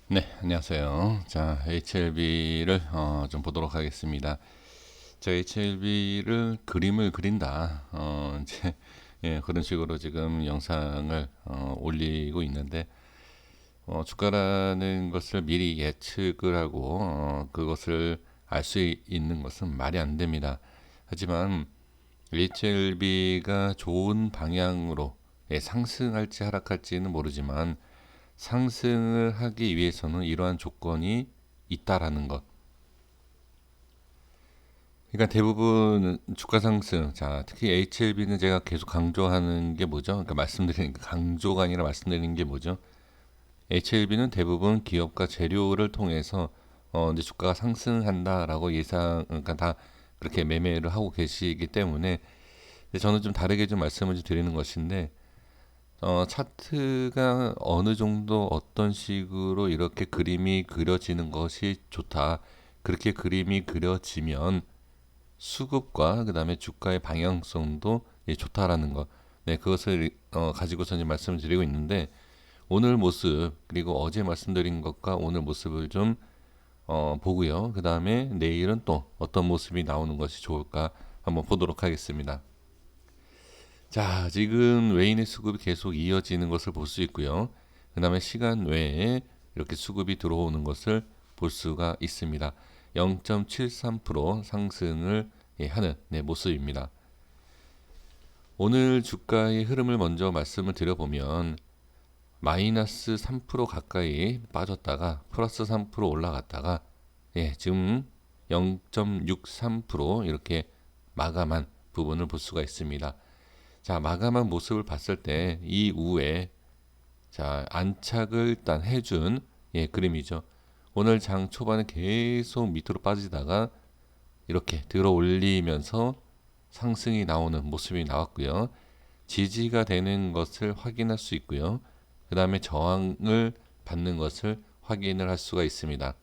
네, 안녕하세요. 자, HLB를 좀 보도록 하겠습니다. 자, HLB를 그림을 그린다. 이제 예, 그런 식으로 지금 영상을 올리고 있는데 주가라는 것을 미리 예측을 하고 그것을 알 수 있는 것은 말이 안 됩니다. 하지만 HLB가 좋은 방향으로 상승할지 하락할지는 모르지만 상승을 하기 위해서는 이러한 조건이 있다라는 것. 그러니까 대부분 주가 상승, 자, 특히 HLB는 제가 계속 강조하는 게 뭐죠? 그러니까 말씀드리는 강조가 아니라 말씀드리는 게 뭐죠? HLB는 대부분 기업과 재료를 통해서 이제 주가가 상승한다라고 그러니까 다 그렇게 매매를 하고 계시기 때문에 저는 좀 다르게 좀 말씀을 좀 드리는 것인데 차트가 어느 정도 어떤 식으로 이렇게 그림이 그려지는 것이 좋다. 그렇게 그림이 그려지면 수급과 그다음에 주가의 방향성도 좋다라는 것. 네, 그것을 가지고서 이제 말씀을 드리고 있는데 오늘 모습 그리고 어제 말씀드린 것과 오늘 모습을 좀 보고요. 그다음에 내일은 또 어떤 모습이 나오는 것이 좋을까 한번 보도록 하겠습니다. 자, 지금 외인의 수급이 계속 이어지는 것을 볼 수 있고요. 그 다음에 시간 외에 이렇게 수급이 들어오는 것을 볼 수가 있습니다. 0.73% 상승을 하는 모습입니다. 오늘 주가의 흐름을 먼저 말씀을 드려보면 마이너스 3% 가까이 빠졌다가 플러스 3% 올라갔다가 지금 0.63% 이렇게 마감한 부분을 볼 수가 있습니다. 자, 마감한 모습을 봤을 때 이후에 자, 안착을 일단 해준 그림이죠. 오늘 장 초반에 계속 밑으로 빠지다가 이렇게 들어 올리면서 상승이 나오는 모습이 나왔고요. 지지가 되는 것을 확인할 수 있고요. 그 다음에 저항을 받는 것을 확인을 할 수가 있습니다.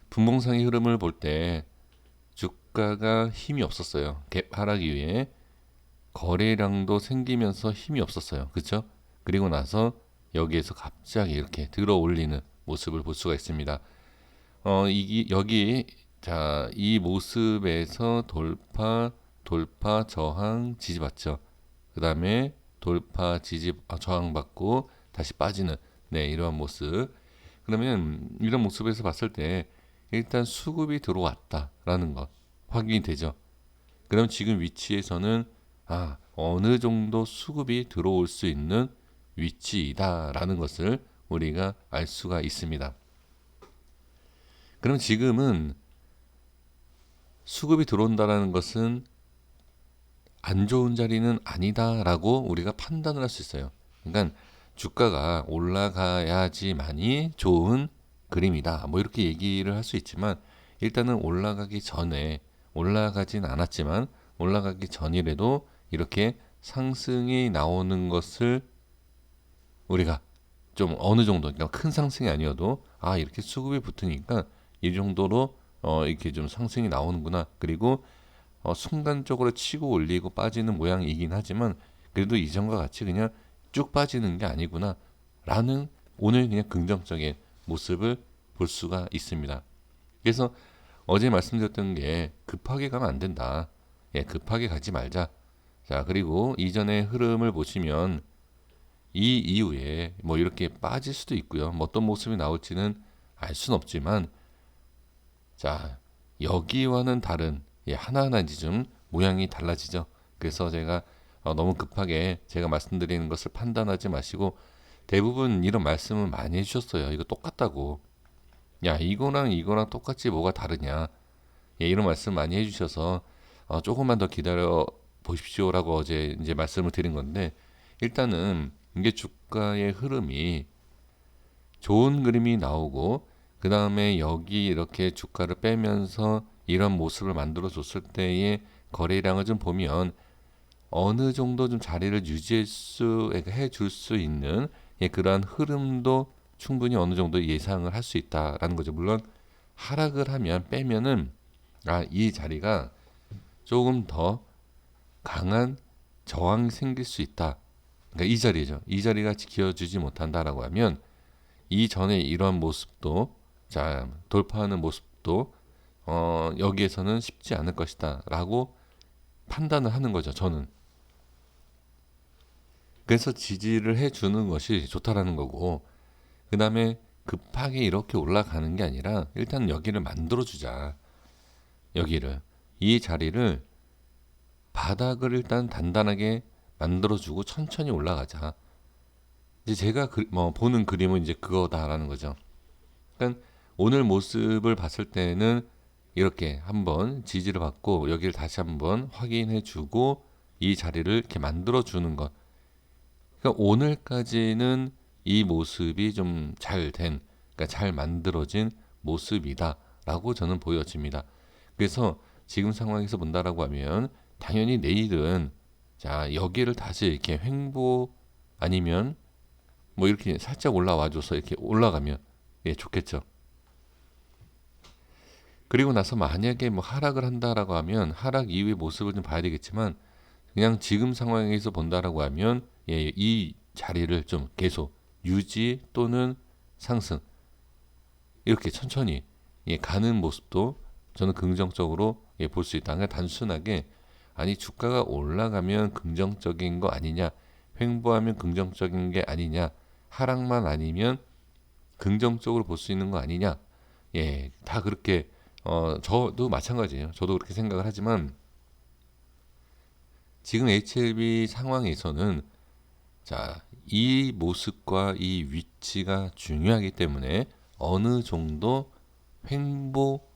분봉상의 흐름을 볼 때 주가가 힘이 없었어요. 갭 하락 이후에 거래량도 생기면서 힘이 없었어요. 그렇죠? 그리고 나서 여기에서 갑자기 이렇게 들어 올리는 모습을 볼 수가 있습니다. 여기 자, 이 모습에서 돌파, 저항, 지지받죠. 그 다음에 돌파, 저항받고 다시 빠지는 이러한 모습. 그러면 이런 모습에서 봤을 때 일단 수급이 들어왔다라는 것 확인이 되죠. 그럼 지금 위치에서는 어느 정도 수급이 들어올 수 있는 위치이다라는 것을 우리가 알 수가 있습니다. 그럼 지금은 수급이 들어온다라는 것은 안 좋은 자리는 아니다라고 우리가 판단을 할 수 있어요. 그러니까 주가가 올라가야지만이 좋은 그림이다. 뭐 이렇게 얘기를 할 수 있지만 일단은 올라가진 않았지만 올라가기 전이라도 이렇게 상승이 나오는 것을 우리가 좀 어느 정도 그러니까 큰 상승이 아니어도 이렇게 수급이 붙으니까 이 정도로 이렇게 좀 상승이 나오는구나. 그리고 순간적으로 치고 올리고 빠지는 모양이긴 하지만 그래도 이전과 같이 그냥 쭉 빠지는 게 아니구나 라는 오늘 그냥 긍정적인 모습을 볼 수가 있습니다. 그래서 어제 말씀드렸던 게 급하게 가면 안 된다. 급하게 가지 말자. 자, 그리고 이전의 흐름을 보시면 이 이후에 뭐 이렇게 빠질 수도 있고요. 뭐 어떤 모습이 나올지는 알 수는 없지만 자, 여기와는 다른 하나하나 이제 좀 모양이 달라지죠. 그래서 제가 너무 급하게 제가 말씀드리는 것을 판단하지 마시고 대부분 이런 말씀을 많이 해주셨어요. 이거 똑같다고. 야, 이거랑 똑같지 뭐가 다르냐. 이런 말씀 많이 해주셔서 조금만 더 기다려 보십시오라고 어제 이제 말씀을 드린 건데 일단은 이게 주가의 흐름이 좋은 그림이 나오고 그 다음에 여기 이렇게 주가를 빼면서 이런 모습을 만들어 줬을 때의 거래량을 좀 보면 어느 정도 좀 자리를 해줄 수 있는 그러한 흐름도 충분히 어느 정도 예상을 할 수 있다라는 거죠. 물론 하락을 하면 빼면은 이 자리가 조금 더 강한 저항이 생길 수 있다. 그러니까 이 자리죠. 이 자리가 지켜주지 못한다라고 하면 이전에 이러한 모습도 자 돌파하는 모습도 여기에서는 쉽지 않을 것이다 라고 판단을 하는 거죠. 저는. 그래서 지지를 해주는 것이 좋다라는 거고, 그 다음에 급하게 이렇게 올라가는 게 아니라 일단 여기를 만들어주자. 여기를, 이 자리를, 바닥을 일단 단단하게 만들어주고 천천히 올라가자. 이제 제가 보는 그림은 이제 그거다라는 거죠. 그러니까 오늘 모습을 봤을 때는 이렇게 한번 지지를 받고 여기를 다시 한번 확인해주고 이 자리를 이렇게 만들어주는 것. 그러니까 오늘까지는 이 모습이 좀 잘 된, 그러니까 잘 만들어진 모습이다라고 저는 보여집니다. 그래서 지금 상황에서 본다라고 하면 당연히 내일은 자 여기를 다시 이렇게 횡보 아니면 뭐 이렇게 살짝 올라와줘서 이렇게 올라가면 예 좋겠죠. 그리고 나서 만약에 뭐 하락을 한다라고 하면 하락 이후의 모습을 좀 봐야 되겠지만 그냥 지금 상황에서 본다라고 하면 예, 이 자리를 좀 계속 유지 또는 상승 이렇게 천천히 예, 가는 모습도 저는 긍정적으로 예, 볼 수 있다. 그러니까 단순하게 아니 주가가 올라가면 긍정적인 거 아니냐, 횡보하면 긍정적인 게 아니냐, 하락만 아니면 긍정적으로 볼 수 있는 거 아니냐. 예, 다 그렇게 저도 마찬가지예요. 저도 그렇게 생각을 하지만 지금 HLB 상황에서는 자, 이 모습과 이 위치가 중요하기 때문에 어느 정도 횡보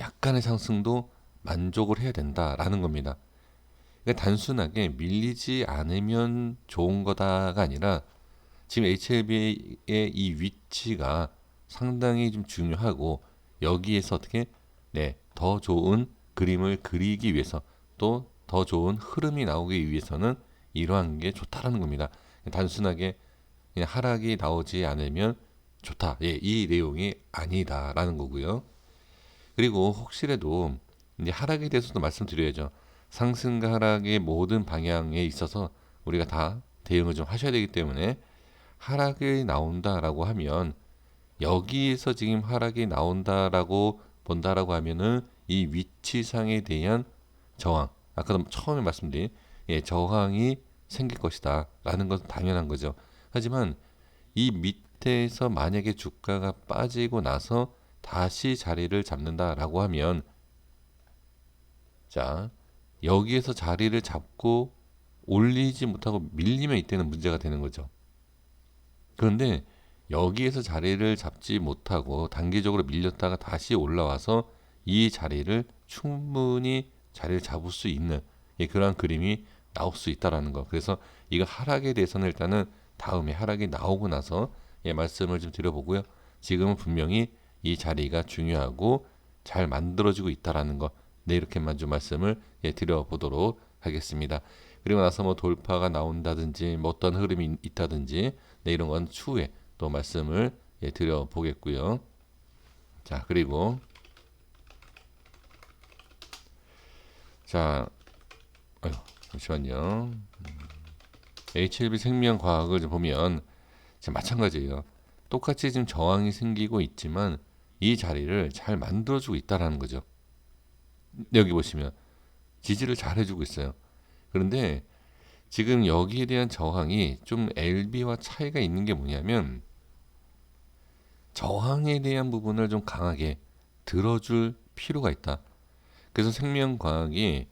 약간의 상승도 만족을 해야 된다라는 겁니다. 그러니까 단순하게 밀리지 않으면 좋은 거다가 아니라 지금 HLB의 이 위치가 상당히 좀 중요하고 여기에서 어떻게 더 좋은 그림을 그리기 위해서 또 더 좋은 흐름이 나오기 위해서는 이러한 게 좋다라는 겁니다. 단순하게 그냥 하락이 나오지 않으면 좋다. 예, 이 내용이 아니다라는 거고요. 그리고 혹시라도 이제 하락에 대해서도 말씀드려야죠. 상승과 하락의 모든 방향에 있어서 우리가 다 대응을 좀 하셔야 되기 때문에 하락이 나온다라고 하면 여기에서 지금 하락이 나온다라고 본다라고 하면은 이 위치상에 대한 저항, 아까 처음에 말씀드린 예, 저항이 생길 것이다 라는 것은 당연한 거죠. 하지만 이 밑에서 만약에 주가가 빠지고 나서 다시 자리를 잡는다라고 하면 자 여기에서 자리를 잡고 올리지 못하고 밀리면 이때는 문제가 되는 거죠. 그런데 여기에서 자리를 잡지 못하고 단기적으로 밀렸다가 다시 올라와서 이 자리를 충분히 자리를 잡을 수 있는 예, 그러한 그림이 나올 수 있다라는 거. 그래서 이거 하락에 대해서는 일단은 다음에 하락이 나오고 나서 예, 말씀을 좀 드려보고요. 지금은 분명히 이 자리가 중요하고 잘 만들어지고 있다라는 거. 네, 이렇게만 좀 말씀을 예, 드려보도록 하겠습니다. 그리고 나서 뭐 돌파가 나온다든지 뭐 어떤 흐름이 있다든지 네, 이런 건 추후에 또 말씀을 예, 드려보겠고요. 자, 그리고 자, 아유, 잠시만요. HLB 생명과학을 좀 보면 마찬가지예요. 똑같이 지금 저항이 생기고 있지만 이 자리를 잘 만들어주고 있다라는 거죠. 여기 보시면 지지를 잘 해주고 있어요. 그런데 지금 여기에 대한 저항이 좀 LB와 차이가 있는 게 뭐냐면 저항에 대한 부분을 좀 강하게 들어줄 필요가 있다. 그래서 생명과학이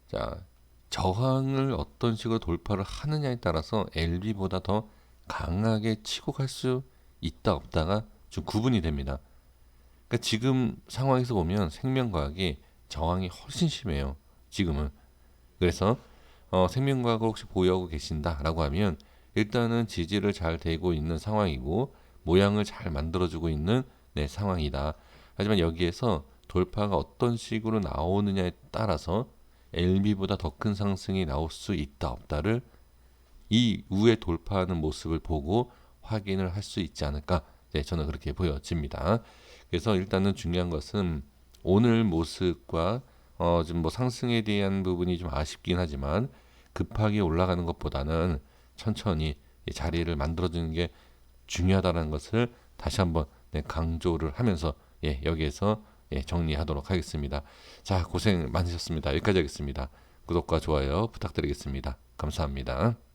자 저항을 어떤 식으로 돌파를 하느냐에 따라서 LB보다 더 강하게 치고 갈 수 있다 없다가 좀 구분이 됩니다. 그러니까 지금 상황에서 보면 생명과학이 저항이 훨씬 심해요. 지금은. 그래서 생명과학을 혹시 보유하고 계신다라고 하면 일단은 지지를 잘 대고 있는 상황이고 모양을 잘 만들어주고 있는 상황이다. 하지만 여기에서 돌파가 어떤 식으로 나오느냐에 따라서 LB보다 더 큰 상승이 나올 수 있다 없다를 이 위에 돌파하는 모습을 보고 확인을 할 수 있지 않을까. 저는 그렇게 보여집니다. 그래서 일단은 중요한 것은 오늘 모습과 지금 뭐 상승에 대한 부분이 좀 아쉽긴 하지만 급하게 올라가는 것보다는 천천히 자리를 만들어주는 게 중요하다는 것을 다시 한번 강조를 하면서 여기에서 정리하도록 하겠습니다. 자, 고생 많으셨습니다. 여기까지 하겠습니다. 구독과 좋아요 부탁드리겠습니다. 감사합니다.